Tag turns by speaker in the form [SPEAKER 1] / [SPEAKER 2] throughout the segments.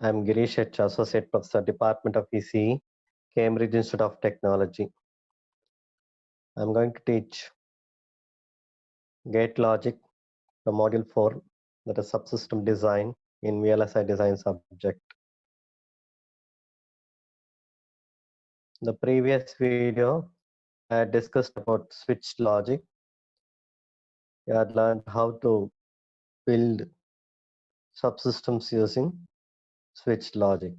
[SPEAKER 1] I'm Girish H, Associate Professor, Department of ECE, Cambridge Institute of Technology. I'm going to teach Gate Logic, the Module 4, that is Subsystem Design in VLSI Design subject. The previous video, I had discussed about switched logic. We had learned how to build subsystems using switched logic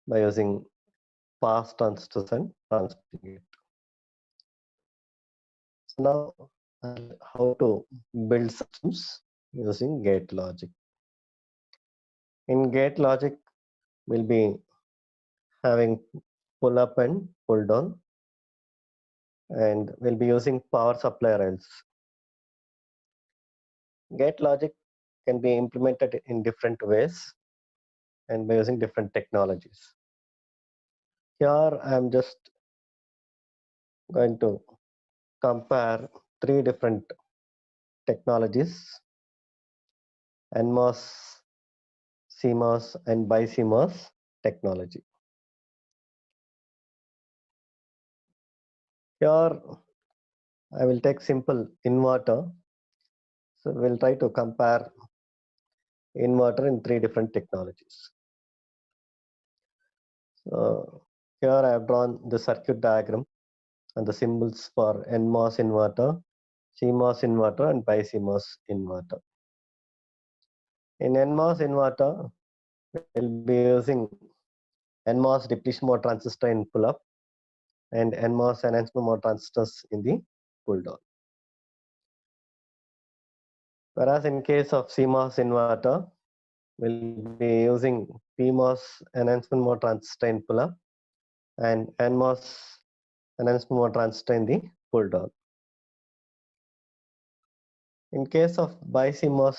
[SPEAKER 1] by using pass transistors and transmitting it. So now, how to build systems using gate logic. In gate logic, we'll be having pull up and pull down, and we'll be using power supply rails. Gate logic can be implemented in different ways and by using different technologies. Here I'm just going to compare three different technologies: NMOS, CMOS, and BiCMOS technology. Here I will take simple inverter. So we'll try to compare inverter in three different technologies. So here I have drawn the circuit diagram and the symbols for NMOS inverter, CMOS inverter, and BiCMOS inverter. In NMOS inverter, we'll be using NMOS depletion mode transistor in pull up and NMOS enhancement mode transistors in the pull down. Whereas in case of CMOS inverter, we'll be using PMOS enhancement mode transistor in pull up and NMOS enhancement mode transistor in the pull down. In case of BiCMOS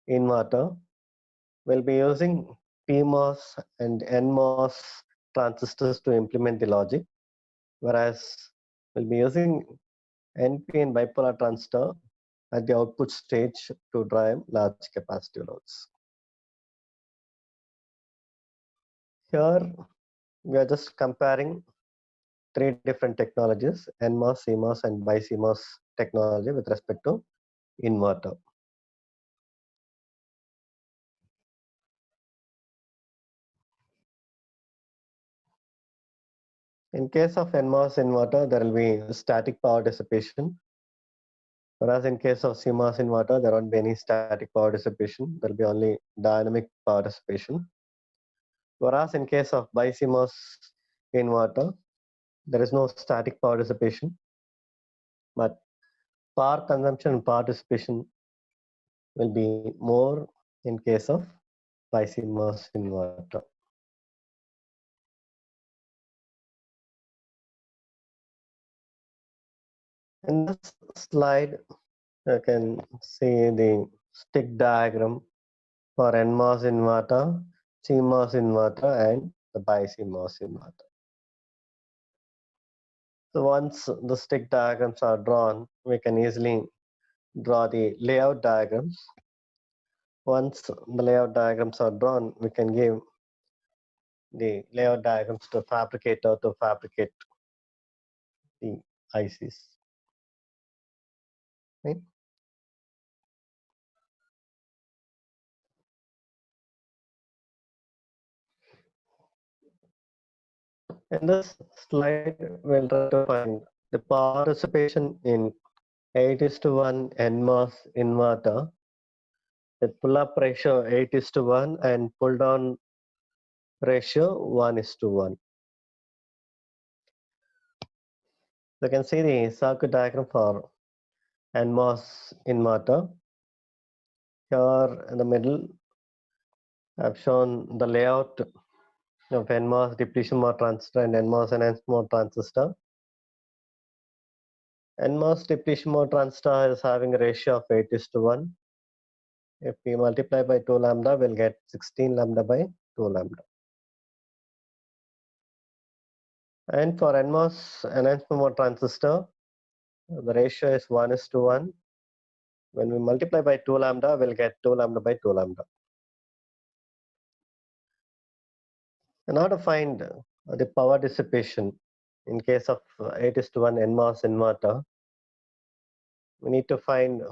[SPEAKER 1] inverter, we'll be using PMOS and NMOS transistors to implement the logic, whereas we'll be using NP and bipolar transistor at the output stage to drive large capacitive loads. Here we are just comparing three different technologies: NMOS, CMOS, and BiCMOS technology with respect to inverter. In case of NMOS inverter, there will be static power dissipation, whereas in case of CMOS inverter, there won't be any static power dissipation. There will be only dynamic power dissipation. Whereas in case of BiCMOS inverter, there is no static power dissipation, but power consumption and power dissipation will be more in case of BiCMOS inverter. In this slide, you can see the stick diagram for NMOS inverter, CMOS inverter, and the BiCMOS inverter. So once the stick diagrams are drawn, we can easily draw the layout diagrams. Once the layout diagrams are drawn, we can give the layout diagrams to fabricator to fabricate the ICs. Right? In this slide, we'll try to find the participation in 8:1 NMOS inverter, the pull-up ratio 8:1 and pull-down ratio 1:1. You can see the circuit diagram for NMOS inverter. Here in the middle, I've shown the layout of NMOS depletion mode transistor and NMOS enhanced mode transistor. NMOS depletion mode transistor is having a ratio of 8:1. If we multiply by 2 lambda, we'll get 16 lambda by 2 lambda. And for NMOS enhancement mode transistor, the ratio is 1:1. When we multiply by 2 lambda, we'll get 2 lambda by 2 lambda. In order to find the power dissipation in case of 8:1 NMOS inverter, we need to find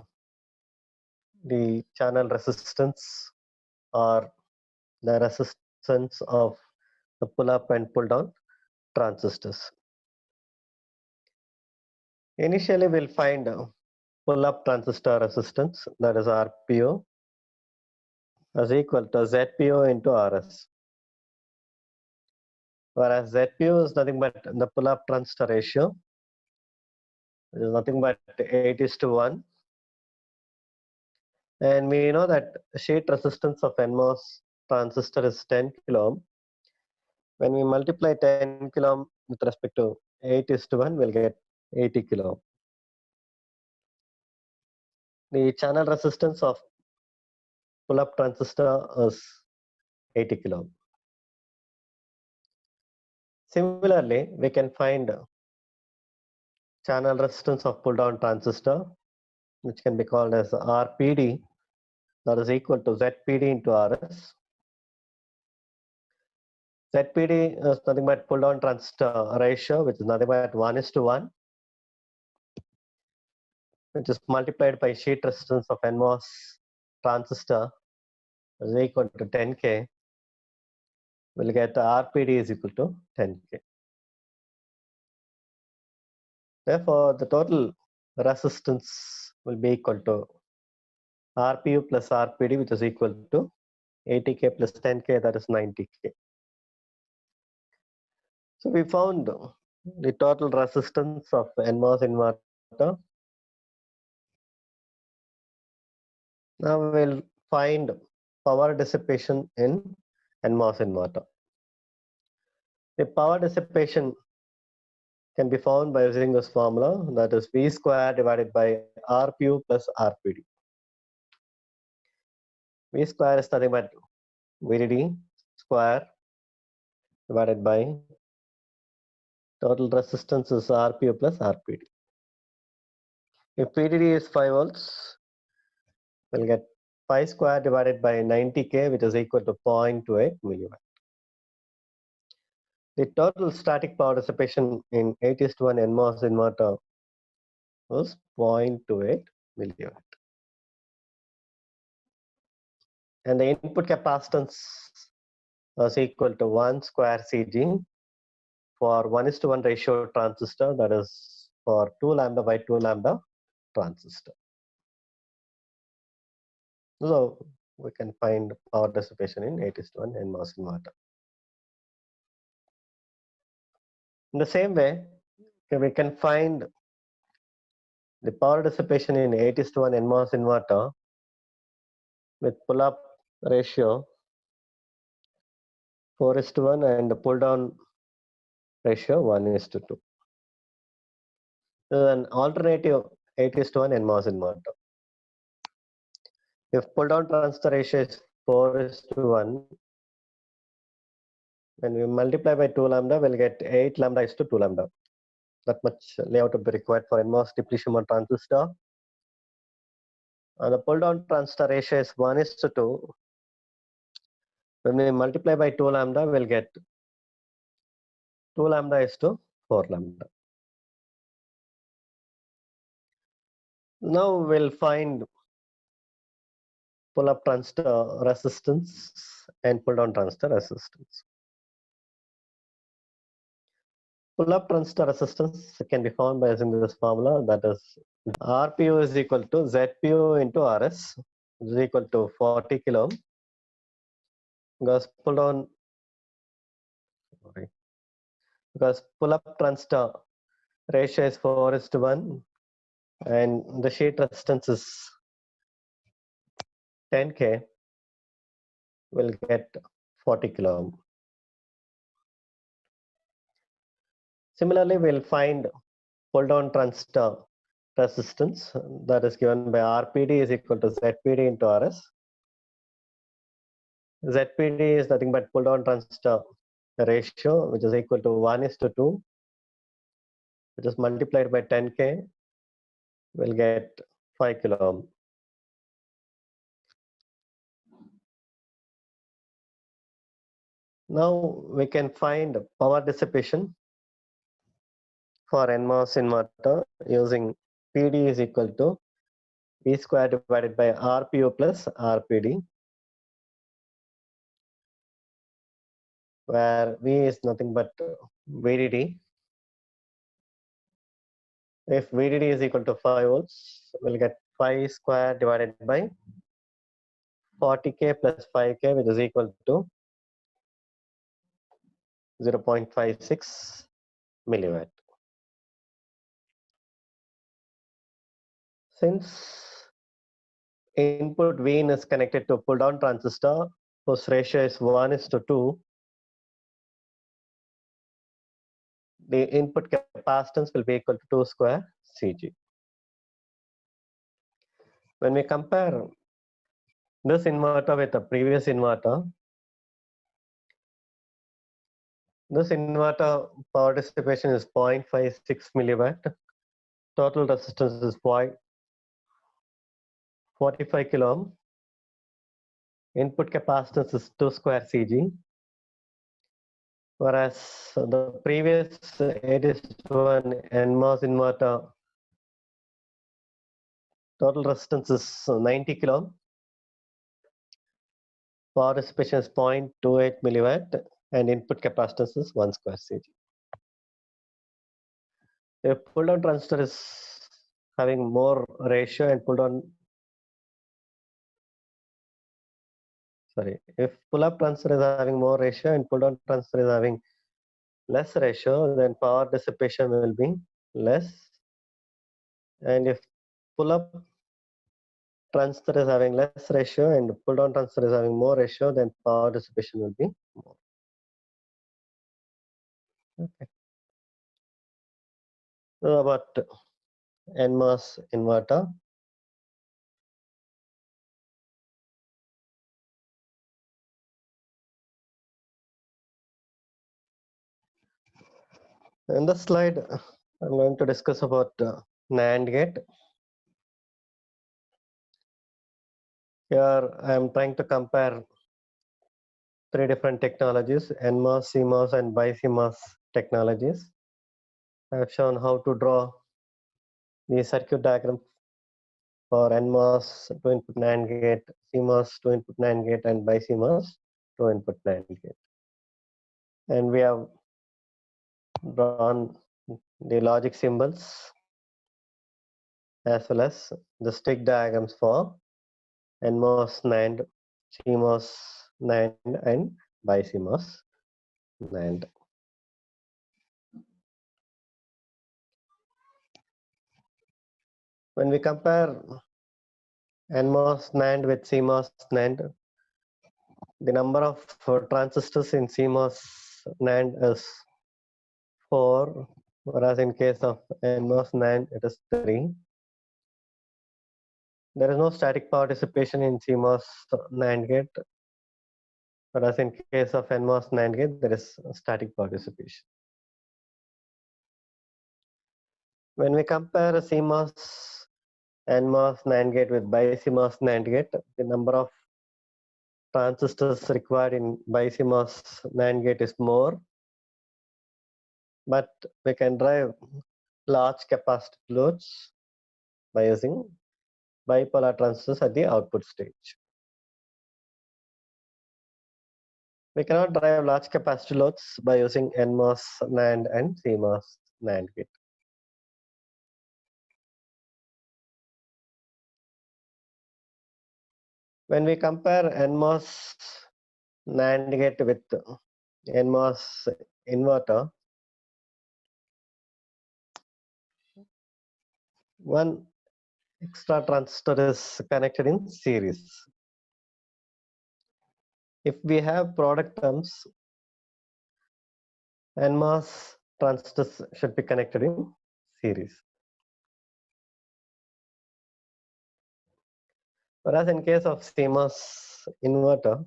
[SPEAKER 1] the channel resistance or the resistance of the pull up and pull down transistors. Initially, we'll find pull up transistor resistance, that is RPO, is equal to ZPO into RS. Whereas ZPO is nothing but the pull up transistor ratio, which is nothing but 8:1. And we know that sheet resistance of NMOS transistor is 10 kilo ohm. When we multiply 10 kilo ohm with respect to 8:1, we'll get 80 kilo ohm. The channel resistance of pull-up transistor is 80 kilo ohm. Similarly, we can find channel resistance of pull-down transistor, which can be called as RPD, that is equal to ZPD into RS. ZPD is nothing but pull-down transistor ratio, which is nothing but 1:1, which is multiplied by sheet resistance of NMOS transistor is equal to 10K. We'll get RPD is equal to 10K. Therefore, the total resistance will be equal to RPU plus RPD, which is equal to 80K plus 10K, that is 90K. So we found the total resistance of NMOS inverter. Now we'll find power dissipation in NMOS inverter. The power dissipation can be found by using this formula, that is V square divided by RPU plus RPD. V square is nothing but VDD square divided by total resistance is RPU plus RPD. If VDD is 5 volts, we'll get 5 square divided by 90K, which is equal to 0.28 milliwatt. The total static power dissipation in 8:1 NMOS inverter was 0.28 milliwatt. And the input capacitance was equal to 1 square Cg for 1:1 ratio transistor, that is for 2 lambda by 2 lambda transistor. So we can find power dissipation in 8:1 NMOS inverter. In the same way, we can find the power dissipation in 8:1 NMOS inverter with pull-up ratio 4:1 and the pull-down ratio 1:2. This is an alternative 8:1 NMOS inverter. If pull-down transistor ratio is 4:1, when we multiply by 2 lambda, we'll get 8 lambda is to 2 lambda. That much layout will be required for NMOS depletion mode transistor. And the pull-down transistor ratio is 1:2. When we multiply by 2 lambda, we'll get 2 lambda is to 4 lambda. Now we'll find pull-up transistor resistance and pull-down transistor resistance. Pull-up transistor resistance can be found by using this formula, that is RPU is equal to ZPU into RS, which is equal to 40 kilo ohm. Because pull-up transistor ratio is 4:1 and the sheet resistance is 10K, we'll get 40 kilo ohm. Similarly, we'll find pull-down transistor resistance, that is given by RPD is equal to ZPD into RS. ZPD is nothing but pull-down transistor ratio, which is equal to 1:2, which is multiplied by 10K, we'll get 5 kilo ohm. Now we can find power dissipation for NMOS inverter using PD is equal to V square divided by RPO plus RPD, where V is nothing but VDD. If VDD is equal to 5 volts, we'll get 5 square divided by 40K plus 5K, which is equal to 0.56 milliwatt. Since input Vin is connected to pull down transistor whose ratio is 1:2, the input capacitance will be equal to 2 square Cg. When we compare this inverter with the previous inverter, this inverter power dissipation is 0.56 milliwatt. Total resistance is 45 kilo ohm. Input capacitance is 2 square Cg. Whereas the previous 8:1 NMOS inverter total resistance is 90 kilo ohm. Power dissipation is 0.28 milliwatt and input capacitance is 1 square Cg. If pull down transistor is having more ratio and if pull up transistor is having more ratio and pull down transistor is having less ratio, then power dissipation will be less. And if pull up transistor is having less ratio and pull down transistor is having more ratio, then power dissipation will be more. Okay. So about NMOS inverter. In this slide, I'm going to discuss about NAND gate. Here I am trying to compare 3 different technologies: NMOS, CMOS, and BiCMOS technologies. I have shown how to draw the circuit diagram for NMOS 2-input NAND gate, CMOS 2-input NAND gate, and BiCMOS 2-input NAND gate. And we have drawn the logic symbols as well as the stick diagrams for NMOS NAND, CMOS NAND, and BiCMOS NAND. When we compare NMOS NAND with CMOS NAND, the number of transistors in CMOS NAND is 4, whereas in case of NMOS NAND it is 3. There is no static power dissipation in CMOS NAND gate, whereas in case of NMOS NAND gate there is static power dissipation. When we compare a CMOS NMOS NAND gate with BiCMOS NAND gate, the number of transistors required in BiCMOS NAND gate is more, but we can drive large capacitive loads by using bipolar transistors at the output stage. We cannot drive large capacitive loads by using NMOS NAND and CMOS NAND gate. When we compare NMOS NAND gate with NMOS inverter, one extra transistor is connected in series. If we have product terms, NMOS transistors should be connected in series. Whereas in case of CMOS inverter,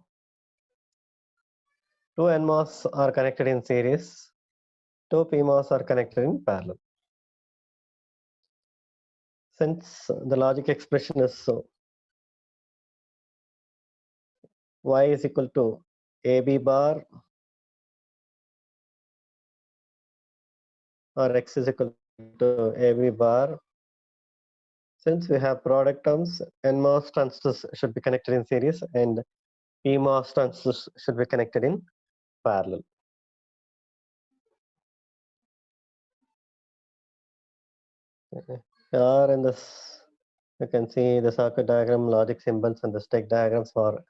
[SPEAKER 1] 2 NMOS are connected in series, 2 PMOS are connected in parallel. Since the logic expression is y is equal to AB bar or X is equal to AB bar. Since we have product terms, NMOS transistors should be connected in series and PMOS transistors should be connected in parallel. Here in this, you can see the circuit diagram, logic symbols, and the stack diagrams for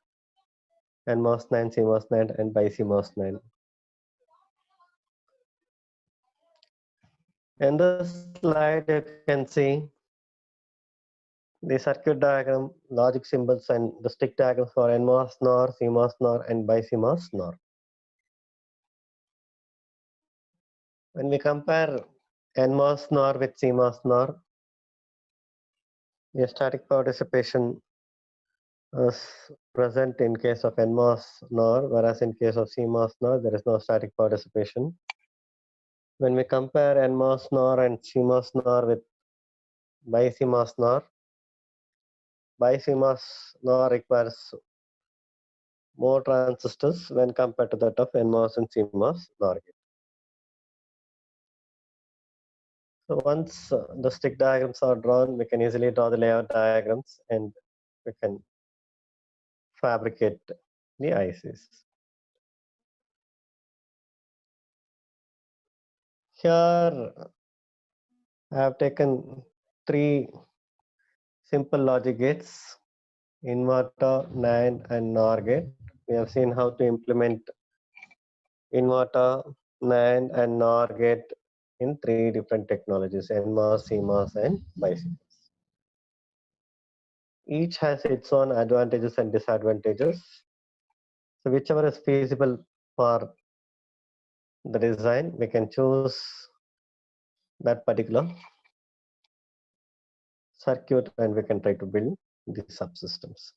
[SPEAKER 1] NMOS 9, CMOS 9, and BiCMOS 9. In this slide, you can see the circuit diagram, logic symbols, and the stick diagrams for NMOS NOR, CMOS NOR, and BiCMOS NOR. When we compare NMOS NOR with CMOS NOR, the static power dissipation is present in case of NMOS NOR, whereas in case of CMOS NOR, there is no static power dissipation. When we compare NMOS NOR and CMOS NOR with BiCMOS NOR, BiCMOS NOR requires more transistors when compared to that of NMOS and CMOS NOR gate. So once the stick diagrams are drawn, we can easily draw the layout diagrams and we can fabricate the ICs. Here I have taken 3 simple logic gates, inverter, NAND, and NOR gate. We have seen how to implement inverter, NAND, and NOR gate in 3 different technologies, NMOS, CMOS, and BiCMOS. Each has its own advantages and disadvantages. So whichever is feasible for the design, we can choose that particular circuit and we can try to build the subsystems.